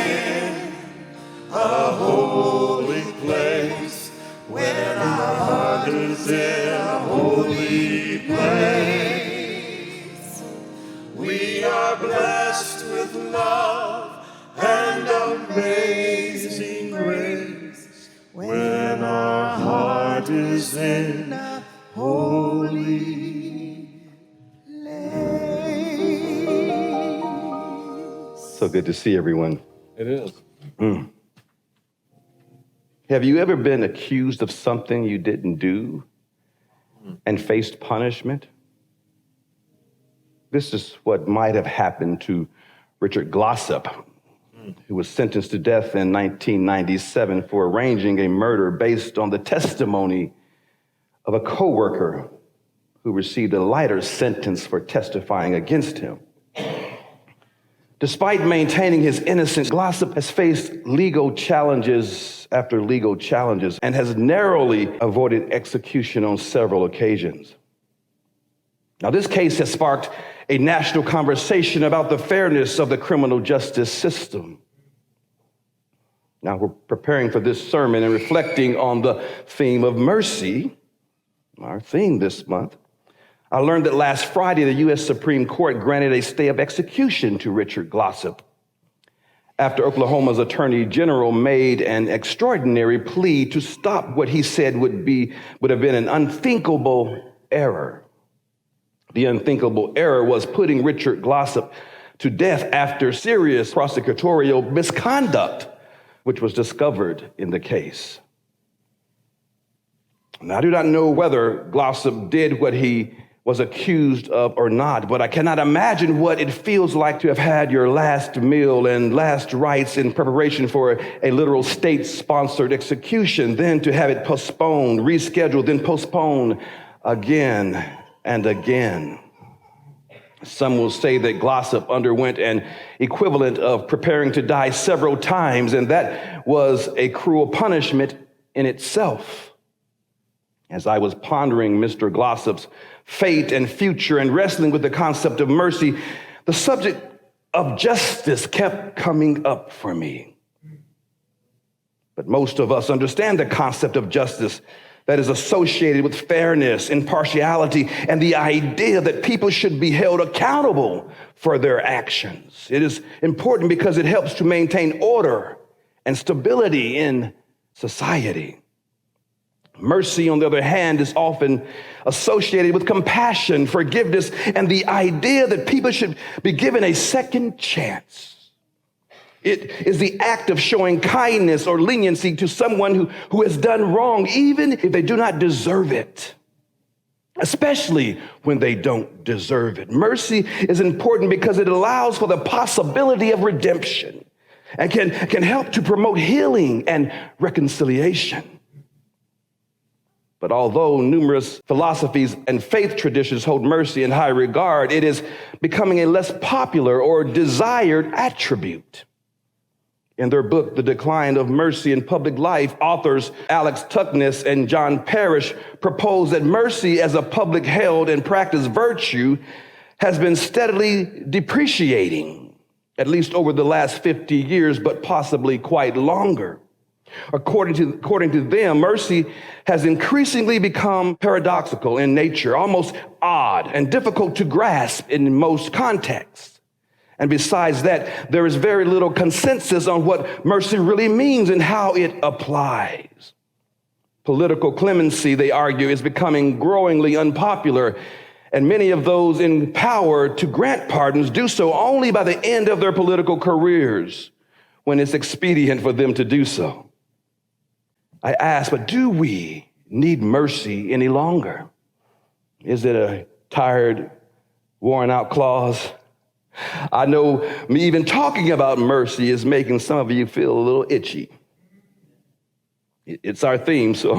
in a holy place, when our heart is in a holy place, we are blessed with love and amazing grace, when our heart is in a holy place. So good to see everyone. It is. Have you ever been accused of something you didn't do and faced punishment? This is what might have happened to Richard Glossop, who was sentenced to death in 1997 for arranging a murder based on the testimony of a coworker who received a lighter sentence for testifying against him. Despite maintaining his innocence, Glossop has faced legal challenges after legal challenges and has narrowly avoided execution on several occasions. Now, this case has sparked a national conversation about the fairness of the criminal justice system. Now, we're preparing for this sermon and reflecting on the theme of mercy, our theme this month. I learned that last Friday, the U.S. Supreme Court granted a stay of execution to Richard Glossop after Oklahoma's Attorney General made an extraordinary plea to stop what he said would have been an unthinkable error. The unthinkable error was putting Richard Glossop to death after serious prosecutorial misconduct, which was discovered in the case. Now, I do not know whether Glossop did what he was accused of or not, but I cannot imagine what it feels like to have had your last meal and last rites in preparation for a literal state-sponsored execution, then to have it postponed, rescheduled, then postponed again and again. Some will say that Glossop underwent an equivalent of preparing to die several times, and that was a cruel punishment in itself. As I was pondering Mr. Glossop's fate and future and wrestling with the concept of mercy, the subject of justice kept coming up for me. But most of us understand the concept of justice that is associated with fairness, impartiality, and the idea that people should be held accountable for their actions. It is important because it helps to maintain order and stability in society. Mercy, on the other hand, is often associated with compassion, forgiveness, and the idea that people should be given a second chance. It is the act of showing kindness or leniency to someone who has done wrong, even if they do not deserve it, especially when they don't deserve it. Mercy is important because it allows for the possibility of redemption and can help to promote healing and reconciliation. But although numerous philosophies and faith traditions hold mercy in high regard, it is becoming a less popular or desired attribute. In their book, The Decline of Mercy in Public Life, authors Alex Tuckness and John Parrish propose that mercy as a public held and practiced virtue has been steadily depreciating, at least over the last 50 years, but possibly quite longer. According to them, mercy has increasingly become paradoxical in nature, almost odd and difficult to grasp in most contexts. And besides that, there is very little consensus on what mercy really means and how it applies. Political clemency, they argue, is becoming growingly unpopular, and many of those in power to grant pardons do so only by the end of their political careers, when it's expedient for them to do so. I ask, but do we need mercy any longer? Is it a tired, worn out clause? I know me even talking about mercy is making some of you feel a little itchy. It's our theme, so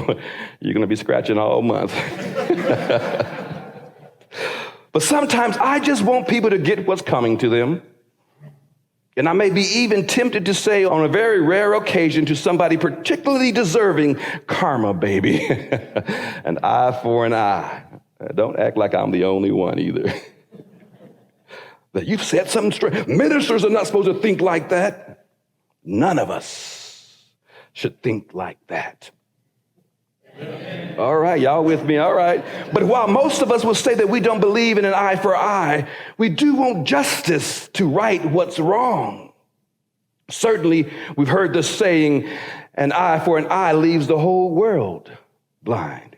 you're going to be scratching all month. But sometimes I just want people to get what's coming to them. And I may be even tempted to say on a very rare occasion to somebody particularly deserving, karma, baby. An eye for an eye. Don't act like I'm the only one either. That you've said something strange. Ministers are not supposed to think like that. None of us should think like that. All right, y'all with me? All right. But while most of us will say that we don't believe in an eye for eye, we do want justice to right what's wrong. Certainly, we've heard the saying, an eye for an eye leaves the whole world blind.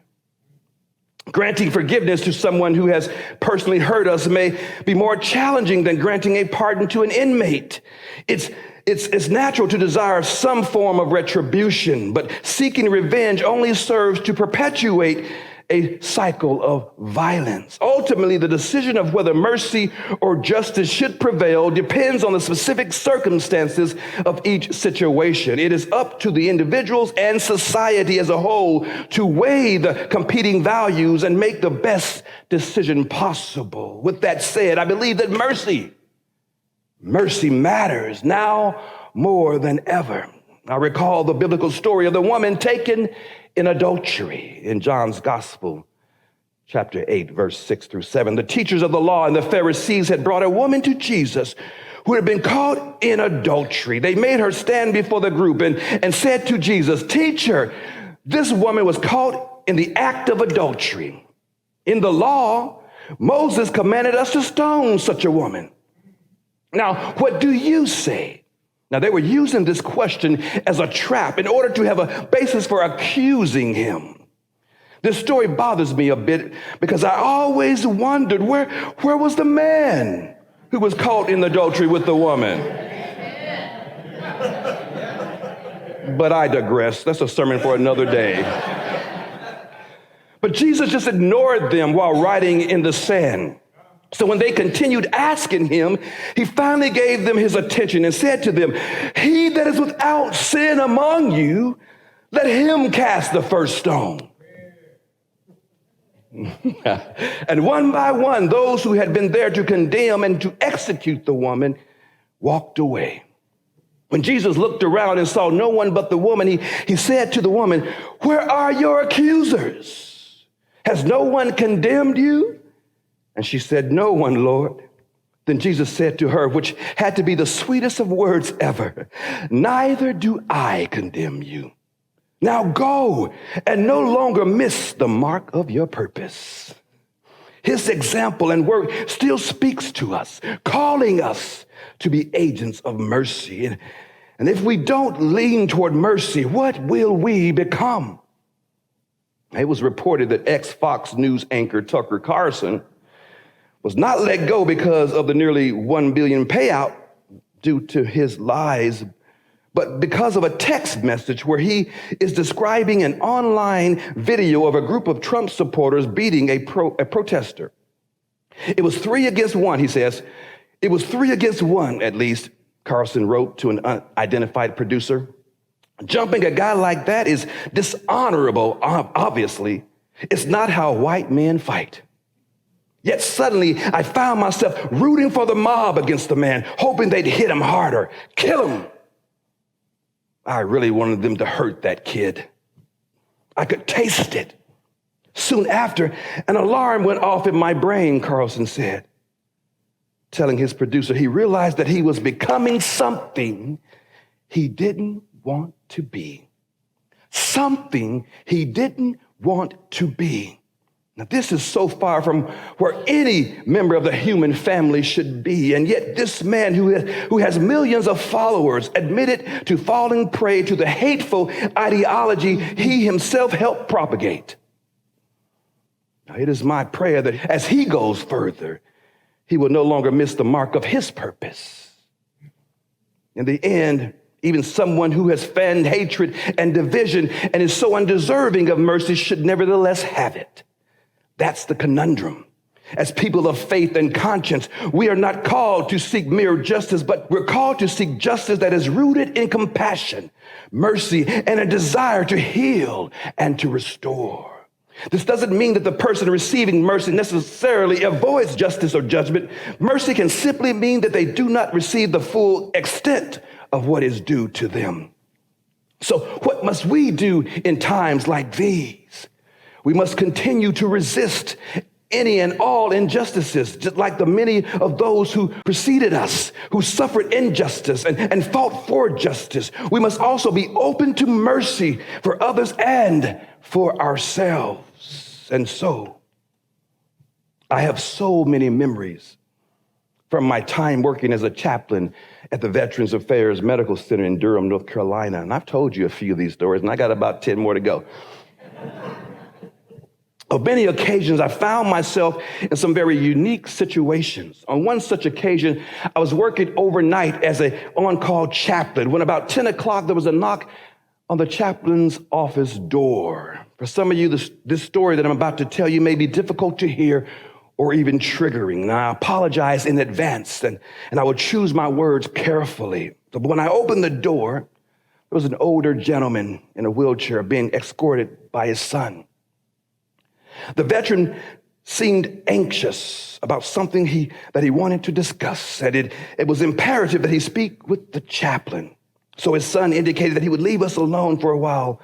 Granting forgiveness to someone who has personally hurt us may be more challenging than granting a pardon to an inmate. It's natural to desire some form of retribution, but seeking revenge only serves to perpetuate a cycle of violence. Ultimately, the decision of whether mercy or justice should prevail depends on the specific circumstances of each situation. It is up to the individuals and society as a whole to weigh the competing values and make the best decision possible. With that said, I believe that mercy matters now more than ever. I recall the biblical story of the woman taken in adultery in John's Gospel, chapter 8, verse 6 through 7. The teachers of the law and the Pharisees had brought a woman to Jesus who had been caught in adultery. They made her stand before the group and said to Jesus, "Teacher, this woman was caught in the act of adultery. In the law, Moses commanded us to stone such a woman. Now, what do you say?" Now, they were using this question as a trap in order to have a basis for accusing him. This story bothers me a bit because I always wondered where was the man who was caught in adultery with the woman? But I digress. That's a sermon for another day. But Jesus just ignored them while writing in the sand. So when they continued asking him, he finally gave them his attention and said to them, "He that is without sin among you, let him cast the first stone." And one by one, those who had been there to condemn and to execute the woman walked away. When Jesus looked around and saw no one but the woman, he said to the woman, "Where are your accusers? Has no one condemned you?" And she said, "No one, Lord." Then Jesus said to her, which had to be the sweetest of words ever, "Neither do I condemn you. Now go and no longer miss the mark of your purpose." His example and work still speaks to us, calling us to be agents of mercy. And if we don't lean toward mercy, what will we become? It was reported that ex-Fox News anchor Tucker Carlson was not let go because of the nearly $1 billion payout due to his lies, but because of a text message where he is describing an online video of a group of Trump supporters beating a protester. It was 3 against 1, he says. It was 3 against 1, at least, Carlson wrote to an unidentified producer. Jumping a guy like that is dishonorable, obviously. It's not how white men fight. Yet suddenly I found myself rooting for the mob against the man, hoping they'd hit him harder, kill him. I really wanted them to hurt that kid. I could taste it. Soon after, an alarm went off in my brain, Carlson said, telling his producer he realized that he was becoming something he didn't want to be. Something he didn't want to be. Now, this is so far from where any member of the human family should be. And yet this man who has millions of followers admitted to falling prey to the hateful ideology he himself helped propagate. Now, it is my prayer that as he goes further, he will no longer miss the mark of his purpose. In the end, even someone who has fanned hatred and division and is so undeserving of mercy should nevertheless have it. That's the conundrum. As people of faith and conscience, we are not called to seek mere justice, but we're called to seek justice that is rooted in compassion, mercy, and a desire to heal and to restore. This doesn't mean that the person receiving mercy necessarily avoids justice or judgment. Mercy can simply mean that they do not receive the full extent of what is due to them. So what must we do in times like these? We must continue to resist any and all injustices, just like the many of those who preceded us, who suffered injustice and fought for justice. We must also be open to mercy for others and for ourselves. And so, I have so many memories from my time working as a chaplain at the Veterans Affairs Medical Center in Durham, North Carolina. And I've told you a few of these stories, and I got about 10 more to go. On many occasions, I found myself in some very unique situations. On one such occasion, I was working overnight as an on-call chaplain when about 10 o'clock, there was a knock on the chaplain's office door. For some of you, this story that I'm about to tell you may be difficult to hear or even triggering. And I apologize in advance, and I will choose my words carefully. But when I opened the door, there was an older gentleman in a wheelchair being escorted by his son. The veteran seemed anxious about something that he wanted to discuss, and it was imperative that he speak with the chaplain. So his son indicated that he would leave us alone for a while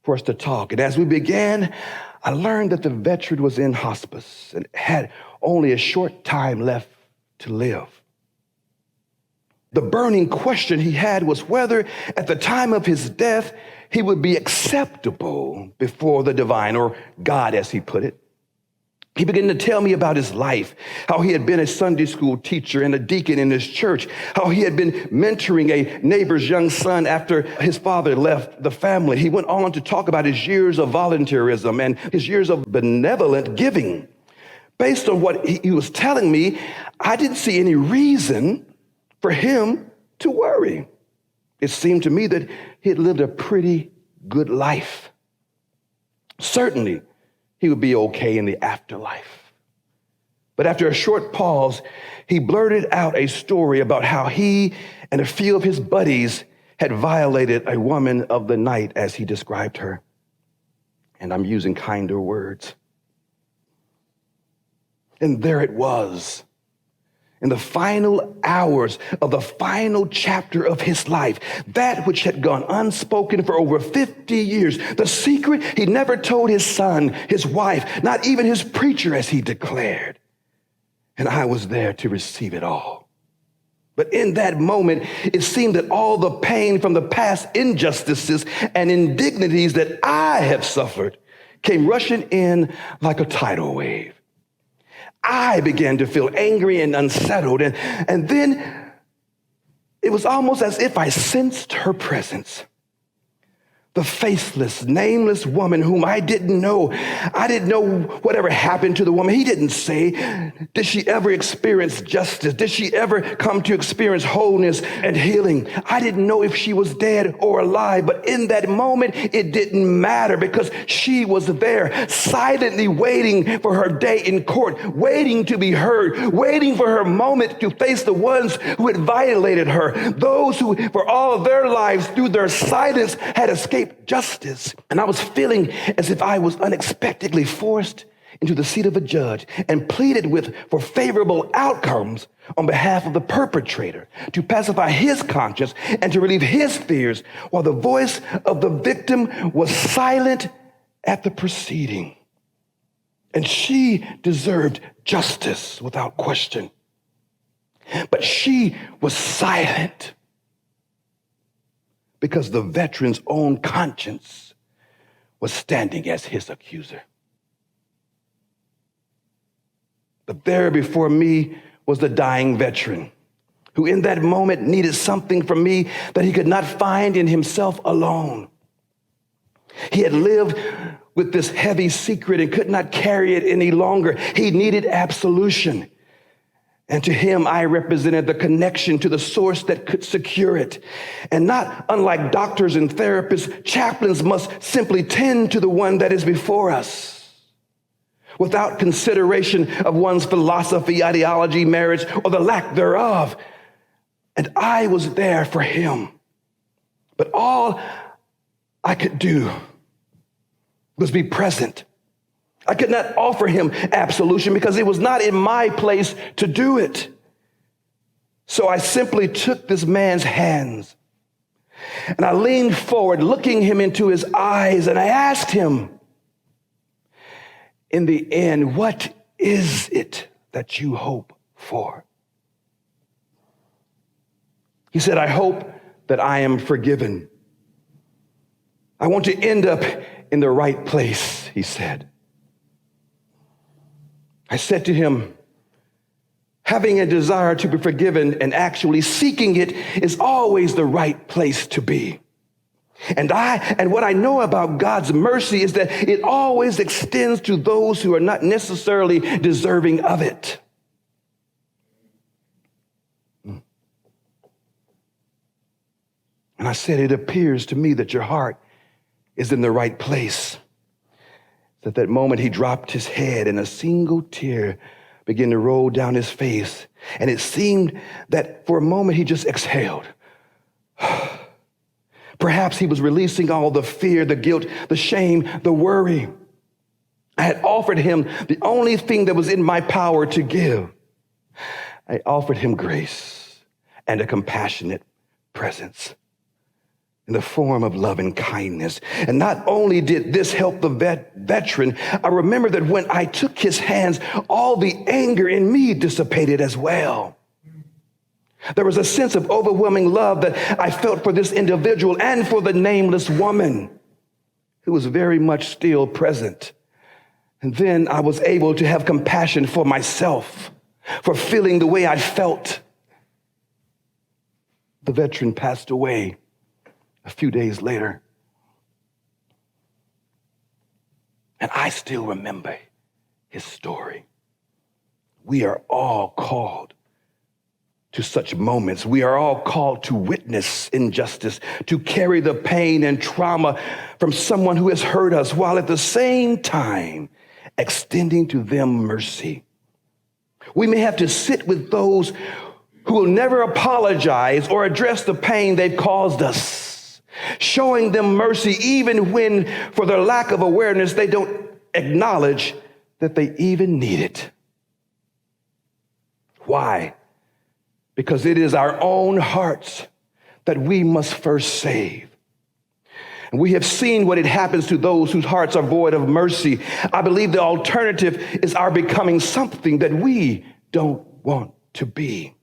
for us to talk. And as we began, I learned that the veteran was in hospice and had only a short time left to live. The burning question he had was whether at the time of his death, he would be acceptable before the divine, or God, as he put it. He began to tell me about his life, how he had been a Sunday school teacher and a deacon in his church, how he had been mentoring a neighbor's young son after his father left the family. He went on to talk about his years of volunteerism and his years of benevolent giving. Based on what he was telling me, I didn't see any reason for him to worry. It seemed to me that he had lived a pretty good life. Certainly, he would be okay in the afterlife. But after a short pause, he blurted out a story about how he and a few of his buddies had violated a woman of the night, as he described her. And I'm using kinder words. And there it was. In the final hours of the final chapter of his life, that which had gone unspoken for over 50 years, the secret he never told his son, his wife, not even his preacher, as he declared. And I was there to receive it all. But in that moment, it seemed that all the pain from the past injustices and indignities that I have suffered came rushing in like a tidal wave. I began to feel angry and unsettled. And then it was almost as if I sensed her presence. The faceless, nameless woman whom I didn't know. I didn't know whatever happened to the woman. He didn't say, did she ever experience justice? Did she ever come to experience wholeness and healing? I didn't know if she was dead or alive, but in that moment, it didn't matter because she was there, silently waiting for her day in court, waiting to be heard, waiting for her moment to face the ones who had violated her, those who for all of their lives through their silence had escaped justice. And I was feeling as if I was unexpectedly forced into the seat of a judge and pleaded for favorable outcomes on behalf of the perpetrator, to pacify his conscience and to relieve his fears, while the voice of the victim was silent at the proceeding. And she deserved justice without question. But she was silent because the veteran's own conscience was standing as his accuser. But there before me was the dying veteran, who in that moment needed something from me that he could not find in himself alone. He had lived with this heavy secret and could not carry it any longer. He needed absolution. And to him, I represented the connection to the source that could secure it. And not unlike doctors and therapists, chaplains must simply tend to the one that is before us, without consideration of one's philosophy, ideology, marriage, or the lack thereof. And I was there for him. But all I could do was be present. I could not offer him absolution because it was not in my place to do it. So I simply took this man's hands and I leaned forward, looking him into his eyes, and I asked him, in the end, what is it that you hope for? He said, I hope that I am forgiven. I want to end up in the right place, he said. I said to him, having a desire to be forgiven and actually seeking it is always the right place to be. And what I know about God's mercy is that it always extends to those who are not necessarily deserving of it. And I said, it appears to me that your heart is in the right place. At that moment, he dropped his head and a single tear began to roll down his face. And it seemed that for a moment he just exhaled. Perhaps he was releasing all the fear, the guilt, the shame, the worry. I had offered him the only thing that was in my power to give. I offered him grace and a compassionate presence in the form of love and kindness. And not only did this help the veteran, I remember that when I took his hands, all the anger in me dissipated as well. There was a sense of overwhelming love that I felt for this individual and for the nameless woman who was very much still present. And then I was able to have compassion for myself, for feeling the way I felt. The veteran passed away a few days later. And I still remember his story. We are all called to such moments. We are all called to witness injustice, to carry the pain and trauma from someone who has hurt us, while at the same time extending to them mercy. We may have to sit with those who will never apologize or address the pain they've caused us, showing them mercy even when, for their lack of awareness, they don't acknowledge that they even need it. Why? Because it is our own hearts that we must first save. And we have seen what it happens to those whose hearts are void of mercy. I believe the alternative is our becoming something that we don't want to be.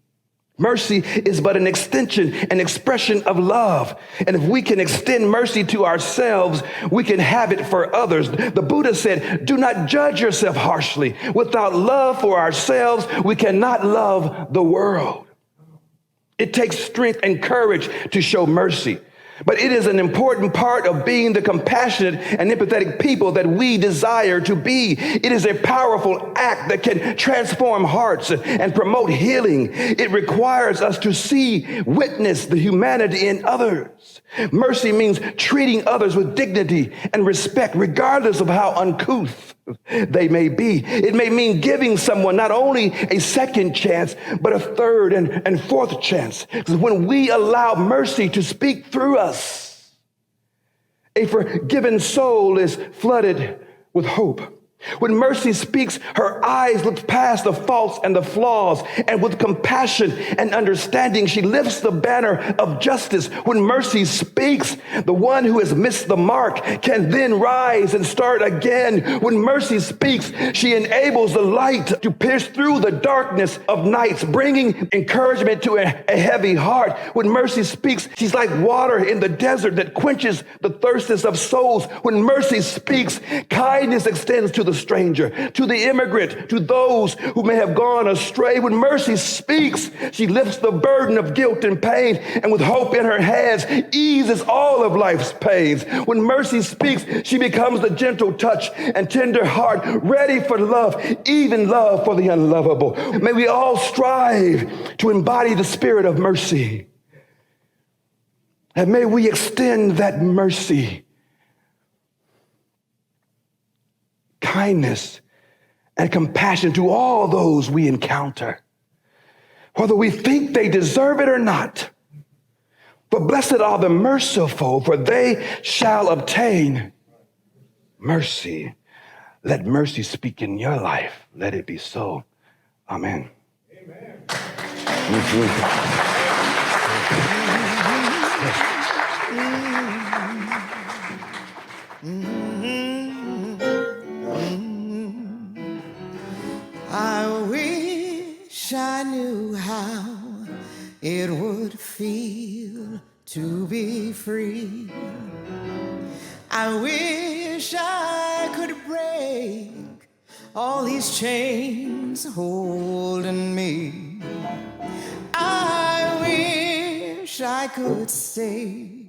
Mercy is but an extension, an expression of love. And if we can extend mercy to ourselves, we can have it for others. The Buddha said, do not judge yourself harshly. Without love for ourselves, we cannot love the world. It takes strength and courage to show mercy. But it is an important part of being the compassionate and empathetic people that we desire to be. It is a powerful act that can transform hearts and promote healing. It requires us to see, witness the humanity in others. Mercy means treating others with dignity and respect, regardless of how uncouth they may be. It may mean giving someone not only a second chance, but a third and fourth chance. Because when we allow mercy to speak through us, a forgiven soul is flooded with hope. When mercy speaks, her eyes look past the faults and the flaws, and with compassion and understanding, she lifts the banner of justice. When mercy speaks, the one who has missed the mark can then rise and start again. When mercy speaks, she enables the light to pierce through the darkness of nights, bringing encouragement to a heavy heart. When mercy speaks, she's like water in the desert that quenches the thirsters of souls. When mercy speaks, kindness extends to the stranger, to the immigrant, to those who may have gone astray. When mercy speaks, she lifts the burden of guilt and pain, and with hope in her hands, eases all of life's pains. When mercy speaks, she becomes the gentle touch and tender heart, ready for love, even love for the unlovable. May we all strive to embody the spirit of mercy. And may we extend that mercy, kindness, and compassion to all those we encounter, whether we think they deserve it or not. For blessed are the merciful, for they shall obtain mercy. Let mercy speak in your life. Let it be so. Amen. Amen. it would feel to be free. I wish I could break all these chains holding me. I wish I could say